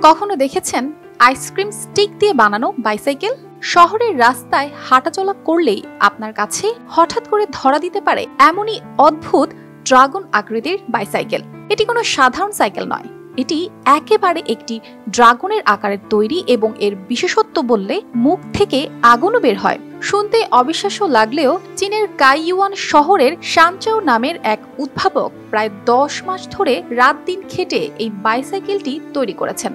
কখনো দেখেছেন ice cream stick দিয়ে বানানো বাইসাইকেল? শহরের রাস্তায় হাঁটাচলা করলেই আপনার কাছে হঠাৎ করে ধরা দিতে পারে এমনই অদ্ভুত ড্রাগন আকৃতির বাইসাইকেল। এটি কোনো সাধারণ সাইকেল নয়, এটি একেবারে একটি ড্রাগনের আকারের তৈরি এবং এর বিশেষত্ব বললে মুখ থেকে আগুনও বের হয়। শুনতে অবিশ্বাস্য লাগলেও চীনের কাইয়ুয়ান শহরের শানচাও নামের এক উদ্ভাবক প্রায় 10 মাস ধরে রাত দিন খেটে এই বাইসাইকেলটি তৈরি করেছেন।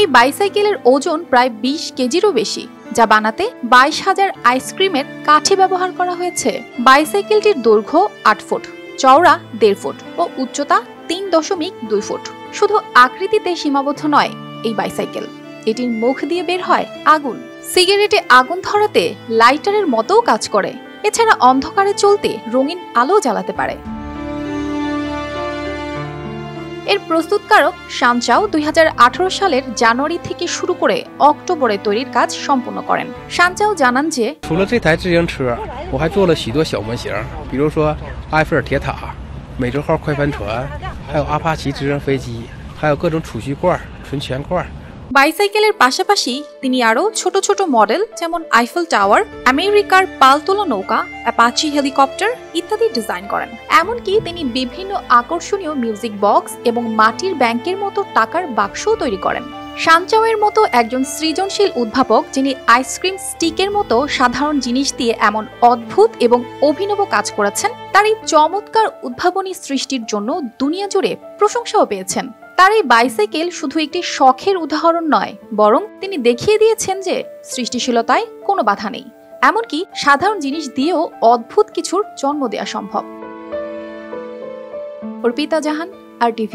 এই বাইসাইকেলের ওজন প্রায় 20 কেজিরও বেশি, যা বানাতে 22,000 আইসক্রিমের কাঠি ব্যবহার করা হয়েছে। বাইসাইকেলটির দৈর্ঘ্য 8 ফুট, চওড়া 1.5 ফুট ও উচ্চতা 3.2 ফুট। শুধু আকৃতিতে সীমাবদ্ধ নয় এই বাইসাইকেল, এটির মুখ দিয়ে বের হয় আগুন। সিগারেটে আগুন ধরাতে লাইটারের মতোও কাজ করে। এছাড়া অন্ধকারে চলতে রঙিন আলো জ্বালাতে পারে। এর প্রস্তুতকারক শানচাও 2018 সালের জানুয়ারি থেকে শুরু করে অক্টোবরে তৈরির কাজ সম্পূর্ণ করেন। শানচাও জানান যে, 除了这台自行车，我还做了许多小模型，比如说埃菲尔铁塔、美洲号快帆船，还有阿帕奇直升飞机，还有各种储蓄罐、存钱罐。বাইসাইকেলের পাশাপাশি তিনি আরও ছোট ছোট মডেল যেমন আইফেল টাওয়ার, আমেরিকার পালতোলা নৌকা, অ্যাপাচি হেলিকপ্টার ইত্যাদি ডিজাইন করেন। এমনকি তিনি বিভিন্ন আকর্ষণীয় মিউজিক বক্স এবং মাটির ব্যাংকের মতো টাকার বাক্সও তৈরি করেন। শানচাওয়ের মতো একজন সৃজনশীল উদ্ভাবক, যিনি আইসক্রিম স্টিকের মতো সাধারণ জিনিস দিয়ে এমন অদ্ভুত এবং অভিনব কাজ করেছেন, তার এই চমৎকার উদ্ভাবনী সৃষ্টির জন্য দুনিয়া জুড়ে প্রশংসাও পেয়েছেন। তার এই বাইসাইকেল শুধু একটি শখের উদাহরণ নয়, বরং তিনি দেখিয়ে দিয়েছেন যে সৃষ্টিশীলতায় কোনো বাধা নেই, এমনকি সাধারণ জিনিস দিয়েও অদ্ভুত কিছুর জন্ম দেওয়া সম্ভব। অর্পিতা জাহান, RTV।